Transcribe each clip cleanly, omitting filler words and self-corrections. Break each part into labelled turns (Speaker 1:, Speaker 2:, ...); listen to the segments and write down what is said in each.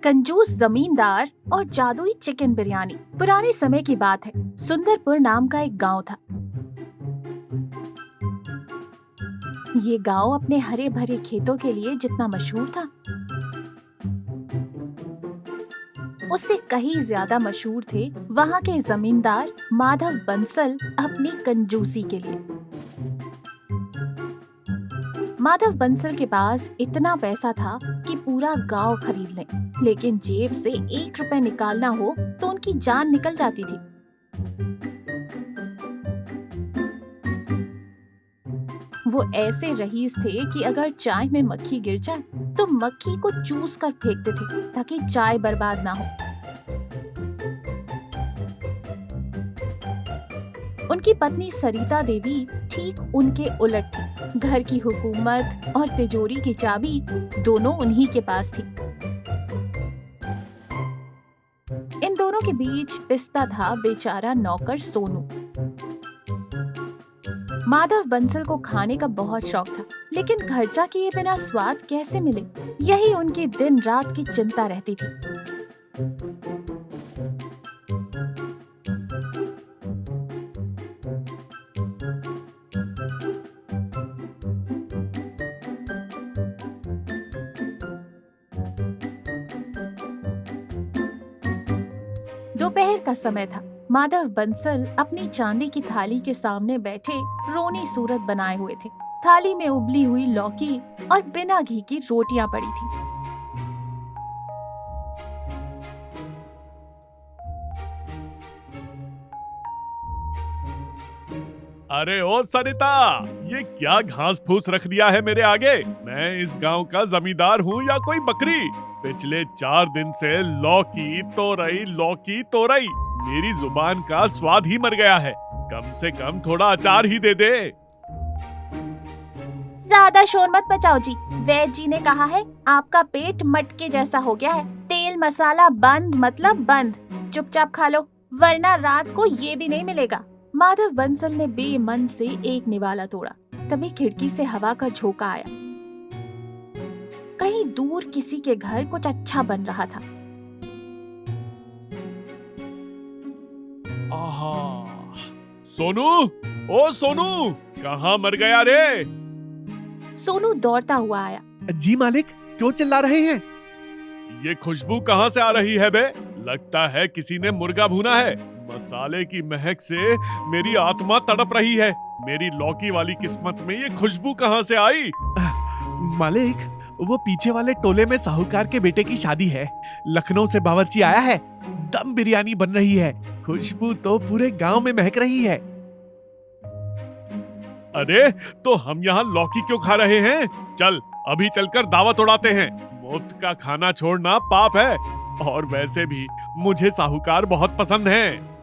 Speaker 1: कंजूस जमींदार और जादुई चिकन बिरयानी। पुराने समय की बात है। सुंदरपुर नाम का एक गांव था। ये गांव अपने हरे भरे खेतों के लिए जितना मशहूर था, उससे कहीं ज्यादा मशहूर थे वहाँ के जमींदार माधव बंसल अपनी कंजूसी के लिए। माधव बंसल के पास इतना पैसा था कि पूरा गांव खरीद ले, लेकिन जेब से 1 रुपए निकालना हो तो उनकी जान निकल जाती थी। वो ऐसे रईस थे कि अगर चाय में मक्खी गिर जाए तो मक्खी को चूस कर फेंकते थे ताकि चाय बर्बाद ना हो। उनकी पत्नी सरिता देवी ठीक उनके उलट थी। घर की हुकूमत और तिजोरी की चाबी दोनों उन्हीं के पास थी। इन दोनों के बीच पिसता था बेचारा नौकर सोनू। माधव बंसल को खाने का बहुत शौक था, लेकिन खर्चा किए बिना स्वाद कैसे मिले, यही उनकी दिन रात की चिंता रहती थी। दोपहर का समय था। माधव बंसल अपनी चांदी की थाली के सामने बैठे रोनी सूरत बनाए हुए थे। थाली में उबली हुई लौकी और बिना घी की रोटियां पड़ी थी।
Speaker 2: अरे ओ सरिता, ये क्या घास फूस रख दिया है मेरे आगे? मैं इस गांव का जमींदार हूँ या कोई बकरी? पिछले 4 दिन से लौकी तोरई मेरी जुबान का स्वाद ही मर गया है। कम से कम थोड़ा अचार ही दे दे।
Speaker 1: ज्यादा शोर मत मचाओ जी। वैद्य जी ने कहा है आपका पेट मटके जैसा हो गया है। तेल मसाला बंद मतलब बंद। चुपचाप खा लो, वरना रात को ये भी नहीं मिलेगा। माधव बंसल ने बेमन से एक निवाला तोड़ा। तभी खिड़की से हवा का झोंका आया। कहीं दूर किसी के घर कुछ अच्छा बन रहा था।
Speaker 2: आहा, सोनू, ओ सोनू, कहाँ मर गया रे?
Speaker 1: सोनू दौड़ता हुआ आया।
Speaker 3: जी मालिक, क्यों चिल्ला रहे हैं?
Speaker 2: ये खुशबू कहाँ से आ रही है बे? लगता है किसी ने मुर्गा भुना है। मसाले की महक से मेरी आत्मा तड़प रही है। मेरी लौकी वाली किस्मत में ये खुशबू कहाँ से आई?
Speaker 3: मालिक, वो पीछे वाले टोले में साहूकार के बेटे की शादी है। लखनऊ से बावर्ची आया है। दम बिरयानी बन रही है। खुशबू तो पूरे गांव में महक रही है।
Speaker 2: अरे, तो हम यहाँ लौकी क्यों खा रहे हैं? चल, अभी चलकर दावत उड़ाते हैं। मुफ्त का खाना छोड़ना पाप है। और वैसे भी मुझे साहूकार बहुत पसंद हैं।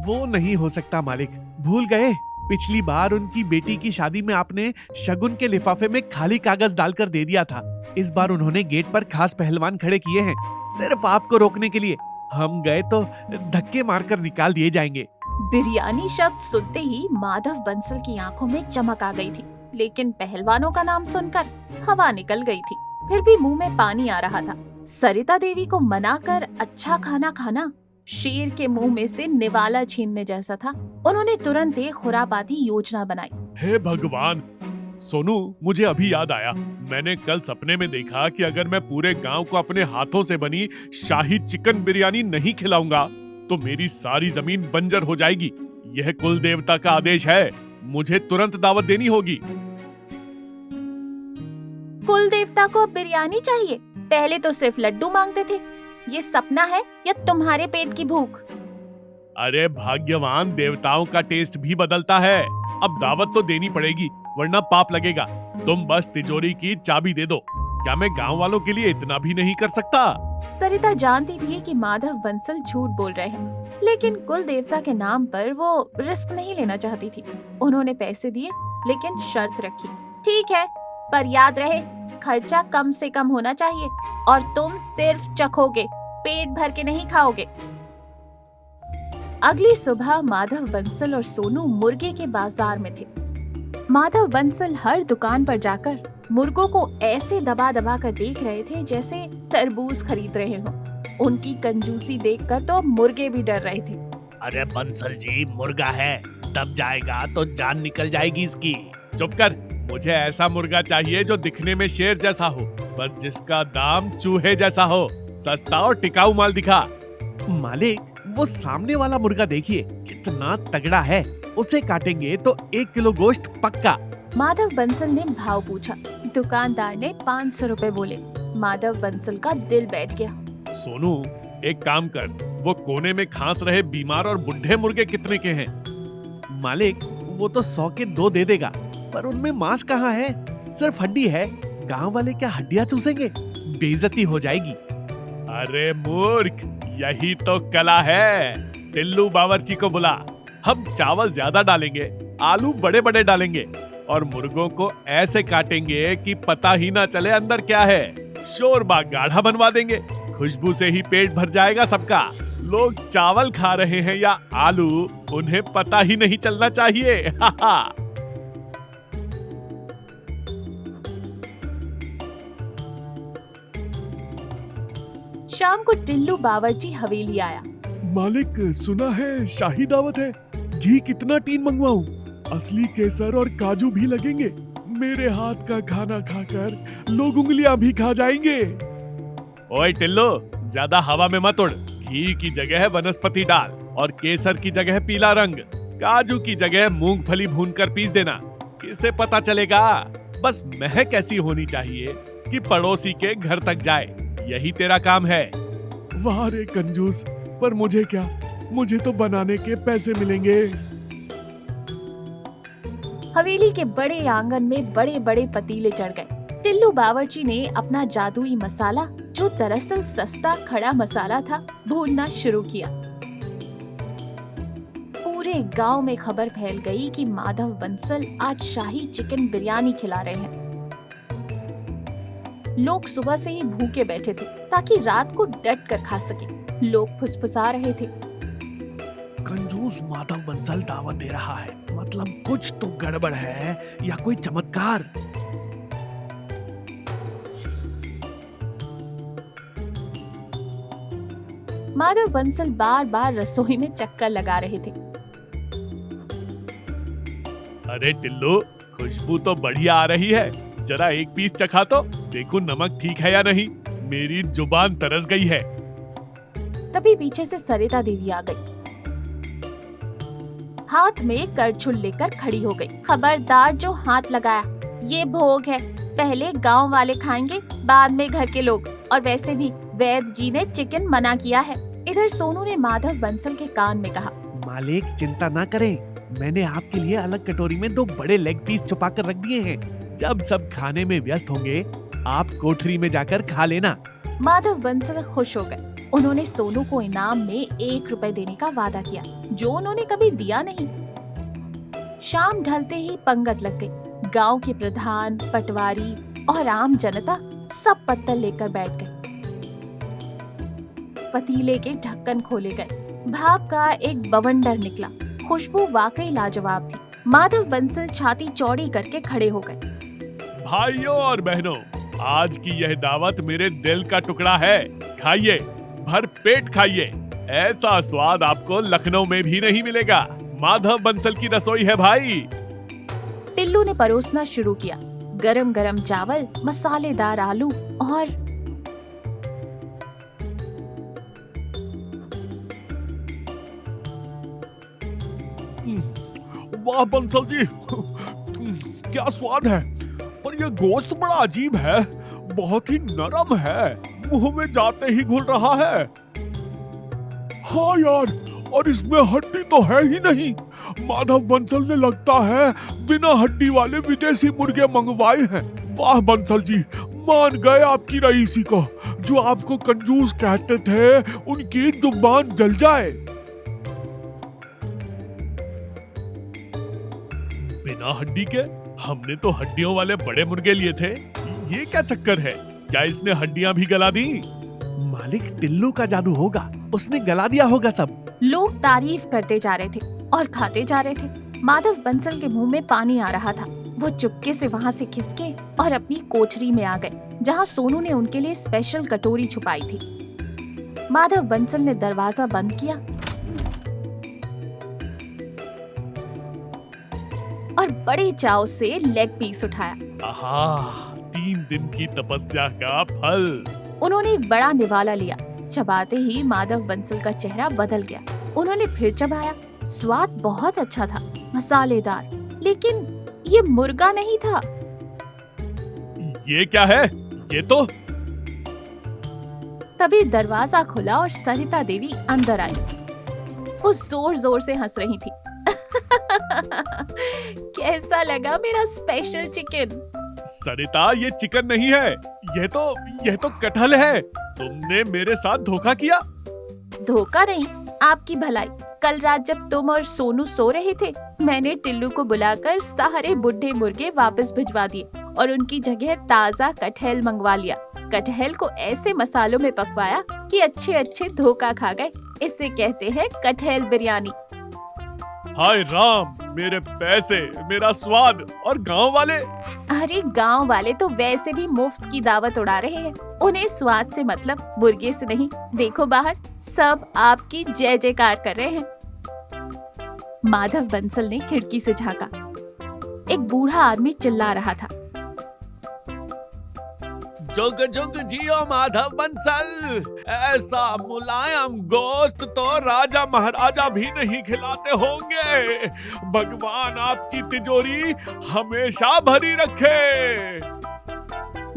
Speaker 3: वो नहीं हो सकता मालिक, भूल गए? पिछली बार उनकी बेटी की शादी में आपने शगुन के लिफाफे में खाली कागज डालकर दे दिया था। इस बार उन्होंने गेट पर खास पहलवान खड़े किए हैं, सिर्फ आपको रोकने के लिए। हम गए तो धक्के मारकर निकाल दिए जाएंगे।
Speaker 1: बिरयानी शब्द सुनते ही माधव बंसल की आंखों में चमक आ गई थी, लेकिन पहलवानों का नाम सुनकर हवा निकल गई थी। फिर भी मुंह में पानी आ रहा था। सरिता देवी को मनाकर अच्छा खाना खाना शेर के मुंह में से निवाला छीनने जैसा था। उन्होंने तुरंत एक खुरापाती योजना बनाई।
Speaker 2: हे भगवान! सोनू, मुझे अभी याद आया। मैंने कल सपने में देखा कि अगर मैं पूरे गांव को अपने हाथों से बनी शाही चिकन बिरयानी नहीं खिलाऊंगा तो मेरी सारी जमीन बंजर हो जाएगी। यह कुल देवता का आदेश है। मुझे तुरंत दावत देनी होगी।
Speaker 1: कुल देवता को बिरयानी चाहिए? पहले तो सिर्फ लड्डू मांगते थे। ये सपना है या तुम्हारे पेट की भूख?
Speaker 2: अरे भाग्यवान, देवताओं का टेस्ट भी बदलता है। अब दावत तो देनी पड़ेगी, वरना पाप लगेगा। तुम बस तिजोरी की चाबी दे दो। क्या मैं गांव वालों के लिए इतना भी नहीं कर सकता?
Speaker 1: सरिता जानती थी कि माधव बंसल झूठ बोल रहे हैं, लेकिन कुल देवता के नाम पर वो रिस्क नहीं लेना चाहती थी। उन्होंने पैसे दिए, लेकिन शर्त रखी। ठीक है, पर याद रहे खर्चा कम से कम होना चाहिए और तुम सिर्फ चखोगे, पेट भर के नहीं खाओगे। अगली सुबह माधव बंसल और सोनू मुर्गे के बाजार में थे। माधव बंसल हर दुकान पर जाकर मुर्गों को ऐसे दबा दबा कर देख रहे थे जैसे तरबूज खरीद रहे हों। उनकी कंजूसी देखकर तो मुर्गे भी डर रहे थे।
Speaker 3: अरे बंसल जी, मुर्गा है, दब जाएगा तो जान निकल जाएगी इसकी।
Speaker 2: चुप कर। मुझे ऐसा मुर्गा चाहिए जो दिखने में शेर जैसा हो, पर जिसका दाम चूहे जैसा हो। सस्ता और टिकाऊ माल दिखा।
Speaker 3: मालिक, वो सामने वाला मुर्गा देखिए, कितना तगड़ा है। उसे काटेंगे तो 1 किलो गोश्त पक्का।
Speaker 1: माधव बंसल ने भाव पूछा। दुकानदार ने 500 रुपए बोले। माधव बंसल का दिल बैठ गया।
Speaker 2: सोनू, एक काम कर, वो कोने में खांस रहे बीमार और बुढ़े मुर्गे कितने के हैं?
Speaker 3: मालिक, वो तो 100 के 2 दे देगा, पर उनमें मांस कहाँ है? सिर्फ हड्डी है। गांव वाले क्या हड्डियां चूसेंगे? बेइज्जती हो जाएगी।
Speaker 2: अरे मूर्ख, यही तो कला है। टिल्लू बावर्ची को बुला। हम चावल ज्यादा डालेंगे, आलू बड़े बड़े डालेंगे और मुर्गों को ऐसे काटेंगे कि पता ही ना चले अंदर क्या है। शोरबा गाढ़ा बनवा देंगे। खुशबू से ही पेट भर जाएगा सबका। लोग चावल खा रहे हैं या आलू, उन्हें पता ही नहीं चलना चाहिए।
Speaker 1: शाम को टिल्लू बावर्ची हवेली आया।
Speaker 2: मालिक, सुना है शाही दावत है। घी कितना टीन मंगवाऊं? असली केसर और काजू भी लगेंगे। मेरे हाथ का खाना खाकर लोग उंगलियां भी खा जाएंगे। ओए टिल्लो, ज्यादा हवा में मत उड़। घी की जगह वनस्पति डाल और केसर की जगह पीला रंग, काजू की जगह मूंगफली भूनकर पीस देना। किसे पता चलेगा? बस महक ऐसी होनी चाहिए कि पड़ोसी के घर तक जाए। यही तेरा काम है। वाह रे कंजूस, पर मुझे क्या? मुझे तो बनाने के पैसे मिलेंगे।
Speaker 1: हवेली के बड़े आंगन में बड़े बड़े पतीले चढ़ गए। टिल्लू बावर्ची ने अपना जादुई मसाला, जो दरअसल सस्ता खड़ा मसाला था, भूनना शुरू किया। पूरे गांव में खबर फैल गई कि माधव बंसल आज शाही चिकन बिरयानी खिला रहे हैं। लोग सुबह से ही भूखे बैठे थे ताकि रात को डट कर खा सके। लोग फुसफुसा रहे थे।
Speaker 3: कंजूस माधव बंसल दावत दे रहा है, मतलब कुछ तो गड़बड़ है या कोई चमत्कार।
Speaker 1: माधव बंसल बार बार रसोई में चक्कर लगा रहे थे।
Speaker 2: अरे टिल्लू, खुशबू तो बढ़िया आ रही है। जरा एक पीस चखा तो देखो नमक ठीक है या नहीं। मेरी जुबान तरस गई है।
Speaker 1: तभी पीछे से सरिता देवी आ गई। हाथ में करछुल लेकर खड़ी हो गई। खबरदार जो हाथ लगाया, ये भोग है। पहले गांव वाले खाएंगे, बाद में घर के लोग। और वैसे भी वैद्य जी ने चिकन मना किया है। इधर सोनू ने माधव बंसल के कान में कहा,
Speaker 3: मालिक चिंता ना करें, मैंने आपके लिए अलग कटोरी में 2 बड़े लेग पीस छुपा कर रख दिए हैं। जब सब खाने में व्यस्त होंगे, आप कोठरी में जाकर खा लेना।
Speaker 1: माधव बंसल खुश हो गए। उन्होंने सोनू को इनाम में 1 रुपए देने का वादा किया, जो उन्होंने कभी दिया नहीं। शाम ढलते ही पंगत लग गई। गांव के प्रधान, पटवारी और आम जनता सब पत्तल लेकर बैठ गए। पतीले के ढक्कन खोले गए। भाप का एक बवंडर निकला। खुशबू वाकई लाजवाब थी। माधव बंसल छाती चौड़ी करके खड़े हो गए।
Speaker 2: भाइयों और बहनों, आज की यह दावत मेरे दिल का टुकड़ा है। खाइए, भर पेट खाइए। ऐसा स्वाद आपको लखनऊ में भी नहीं मिलेगा। माधव बंसल की रसोई है भाई।
Speaker 1: टिल्लू ने परोसना शुरू किया। गरम गरम चावल, मसालेदार आलू और
Speaker 2: वाह बंसल जी, क्या स्वाद है। पर यह गोश्त बड़ा अजीब है, बहुत ही नरम है, मुंह में जाते ही घुल रहा है। हाँ यार, और इसमें हड्डी तो है ही नहीं। माधव बंसल ने लगता है बिना हड्डी वाले विदेशी मुर्गे मंगवाए हैं। वाह बंसल जी, मान गए आपकी रईसी को। जो आपको कंजूस कहते थे, उनकी जुबान जल जाए। बिना हड्डी के? हमने तो हड्डियों वाले बड़े मुर्गे लिए थे। ये क्या चक्कर है? क्या इसने हड्डियां भी गला दी?
Speaker 3: मालिक, टिल्लू का जादू होगा, उसने गला दिया होगा सब।
Speaker 1: लोग तारीफ करते जा रहे थे और खाते जा रहे थे। माधव बंसल के मुंह में पानी आ रहा था। वो चुपके से वहाँ से खिसके और अपनी कोठरी में आ गए, जहाँ सोनू ने उनके लिए स्पेशल कटोरी छुपाई थी। माधव बंसल ने दरवाजा बंद किया और बड़े चाव से लेग पीस उठाया।
Speaker 2: आहा, 3 दिन की तपस्या का फल।
Speaker 1: उन्होंने एक बड़ा निवाला लिया। चबाते ही माधव बंसल का चेहरा बदल गया। उन्होंने फिर चबाया। स्वाद बहुत अच्छा था, मसालेदार, लेकिन ये मुर्गा नहीं था।
Speaker 2: ये क्या है? ये तो
Speaker 1: तभी दरवाजा खुला और सरिता देवी अंदर आई। वो जोर जोर से हंस रही थी। कैसा लगा मेरा स्पेशल चिकन?
Speaker 2: सरिता, ये चिकन नहीं है, ये तो कटहल है। तुमने मेरे साथ धोखा किया।
Speaker 1: धोखा नहीं, आपकी भलाई। कल रात जब तुम और सोनू सो रहे थे, मैंने टिल्लू को बुलाकर सारे बुढ़े मुर्गे वापस भिजवा दिए और उनकी जगह ताजा कटहल मंगवा लिया। कटहल को ऐसे मसालों में पकवाया कि अच्छे अच्छे धोखा खा गए। इसे कहते हैं कटहल बिरयानी।
Speaker 2: हाय राम, मेरे पैसे, मेरा स्वाद और गांव वाले।
Speaker 1: अरे गांव वाले तो वैसे भी मुफ्त की दावत उड़ा रहे हैं। उन्हें स्वाद से मतलब, मुर्गे से नहीं। देखो बाहर, सब आपकी जय जयकार कर रहे हैं। माधव बंसल ने खिड़की से झांका। एक बूढ़ा आदमी चिल्ला रहा था,
Speaker 2: जुग जुग जियो माधव बंसल, ऐसा मुलायम गोश्त तो राजा महाराजा भी नहीं खिलाते होंगे। भगवान आपकी तिजोरी हमेशा भरी रखे।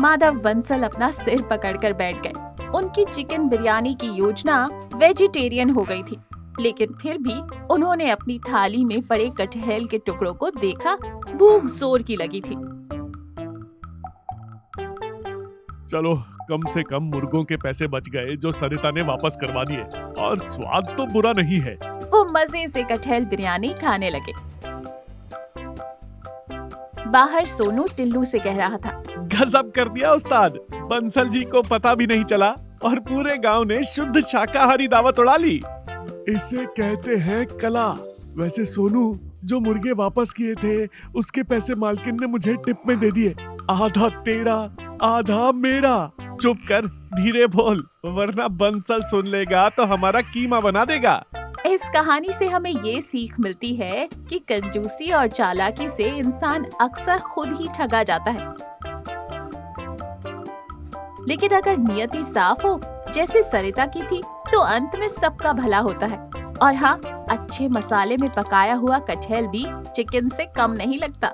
Speaker 1: माधव बंसल अपना सिर पकड़कर बैठ गए। उनकी चिकन बिरयानी की योजना वेजिटेरियन हो गई थी, लेकिन फिर भी उन्होंने अपनी थाली में पड़े कटहल के टुकड़ों को देखा। भूख जोर की लगी थी।
Speaker 2: चलो, कम से कम मुर्गों के पैसे बच गए जो सरिता ने वापस करवा दिए, और स्वाद तो बुरा नहीं है।
Speaker 1: वो मजे से कटहल बिरयानी खाने लगे। बाहर सोनू टिल्लू से कह रहा था,
Speaker 3: गजब कर दिया उस्ताद, बंसल जी को पता भी नहीं चला और पूरे गांव ने शुद्ध शाकाहारी दावत उड़ा ली।
Speaker 2: इसे कहते हैं कला। वैसे सोनू, जो मुर्गे वापस किए थे उसके पैसे मालकिन ने मुझे टिप में दे दिए। आधा तेरा, आधा मेरा।
Speaker 3: चुप कर, धीरे बोल, वरना बंसल सुन लेगा तो हमारा कीमा बना देगा।
Speaker 1: इस कहानी से हमें ये सीख मिलती है कि कंजूसी और चालाकी से इंसान अक्सर खुद ही ठगा जाता है। लेकिन अगर नियति साफ हो, जैसे सरिता की थी, तो अंत में सबका भला होता है। और हाँ, अच्छे मसाले में पकाया हुआ कटहल भी चिकन से कम नहीं लगता।